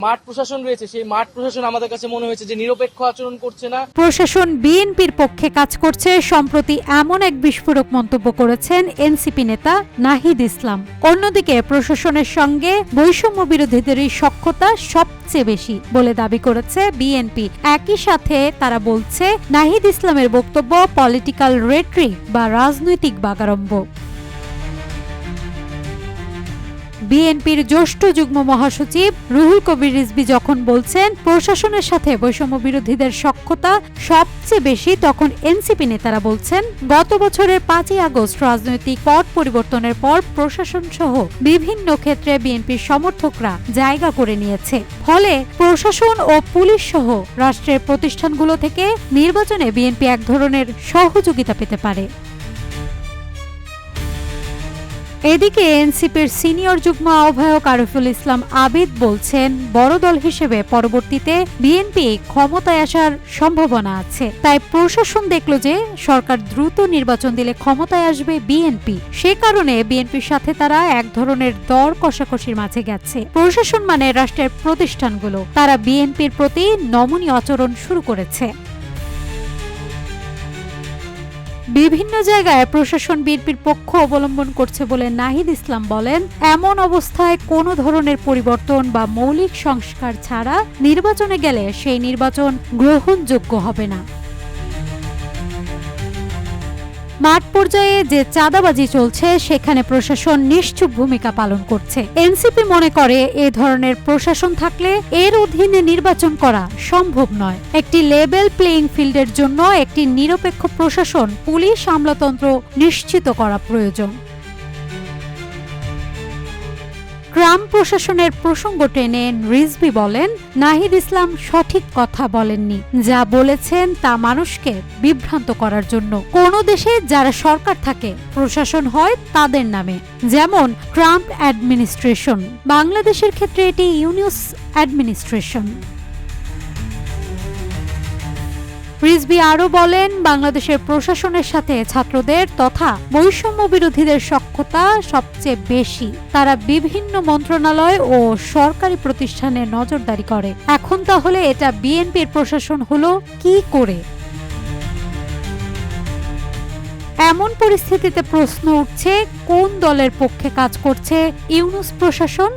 মাঠ প্রশাসন রয়েছে, সেই মাঠ প্রশাসন আমাদের কাছে মনে হয়েছে যে নিরপেক্ষ আচরণ করছে না। প্রশাসন বিএনপির পক্ষে কাজ করছে, সম্প্রতি এমন এক বিস্ফোরক মন্তব্য করেছেন এনসিপি নেতা নাহিদ ইসলাম। অন্যদিকে প্রশাসনের সঙ্গে বৈষম্য বিরোধীদেরই সখ্যতা সবচেয়ে বেশি বলে দাবি করেছে বিএনপি। একই সাথে তারা বলছে নাহিদ ইসলামের বক্তব্য পলিটিক্যাল রেটরিক বা রাজনৈতিক বাগাড়ম্ব। বিএনপির জ্যেষ্ঠ যুগ্ম মহাসচিব রুহুল কবির রিজভী যখন বলছেন প্রশাসনের সাথে বৈষম্য বিরোধীদের সখ্যতা সবচেয়ে বেশি, তখন এনসিপি নেতারা বলছেন গত বছরের 5ই আগস্ট রাজনৈতিক পট পরিবর্তনের পর প্রশাসন সহ বিভিন্ন ক্ষেত্রে বিএনপির সমর্থকরা জায়গা করে নিয়েছে। ফলে প্রশাসন ও পুলিশ সহ রাষ্ট্রের প্রতিষ্ঠানগুলো থেকে নির্বাচনে বিএনপি এক ধরনের সহযোগিতা পেতে পারে। এদিকে এনসিপির সিনিয়র যুগ্ম আহ্বায়ক আরিফুল ইসলাম আবিদ বলছেন বড় দল হিসেবে পরবর্তীতে বিএনপি ক্ষমতায় আসার সম্ভাবনা আছে, তাই প্রশাসন দেখল যে সরকার দ্রুত নির্বাচন দিলে ক্ষমতায় আসবে বিএনপি। সে কারণে বিএনপির সাথে তারা এক ধরনের দর কষাকষির মাঝে গেছে। প্রশাসন মানে রাষ্ট্রের প্রতিষ্ঠানগুলো, তারা বিএনপির প্রতি নমনীয় আচরণ শুরু করেছে। বিভিন্ন জায়গায় প্রশাসন বিএনপির পক্ষ অবলম্বন করছে বলে নাহিদ ইসলাম বলেন, এমন অবস্থায় কোনো ধরনের পরিবর্তন বা মৌলিক সংস্কার ছাড়া নির্বাচনে গেলে সেই নির্বাচন গ্রহণযোগ্য হবে না। মাঠ পর্যায়ে যে চাঁদাবাজি চলছে সেখানে প্রশাসন নিশ্চুপ ভূমিকা পালন করছে। এনসিপি মনে করে এ ধরনের প্রশাসন থাকলে এর অধীনে নির্বাচন করা সম্ভব নয়। একটি লেভেল প্লেইং ফিল্ডের জন্য একটি নিরপেক্ষ প্রশাসন, পুলিশ আমলাতন্ত্র নিশ্চিত করা প্রয়োজন। গ্রাম প্রশাসনের প্রসঙ্গ টেনে রিজভী বলেন, নাহিদ ইসলাম সঠিক কথা বলেননি। যা বলেছেন তা মানুষকে বিভ্রান্ত করার জন্য। কোন দেশে যারা সরকার থাকে প্রশাসন হয় তাদের নামে, যেমন ট্রাম্প অ্যাডমিনিস্ট্রেশন। বাংলাদেশের ক্ষেত্রে এটি ইউনুস অ্যাডমিনিস্ট্রেশন। রিজভী আরও বলেন, বাংলাদেশের প্রশাসনের সাথে ছাত্রদের তথা বৈষম্য বিরোধীদের সখ্যতা সবচেয়ে বেশি। তারা বিভিন্ন মন্ত্রণালয় ও সরকারি প্রতিষ্ঠানে নজরদারি করে। এখন তাহলে এটা বিএনপির প্রশাসন হলো কি করে? এমন পরিস্থিতিতে প্রশ্ন উঠছে, কোন দলের পক্ষে কাজ করছে ইউনুস প্রশাসন?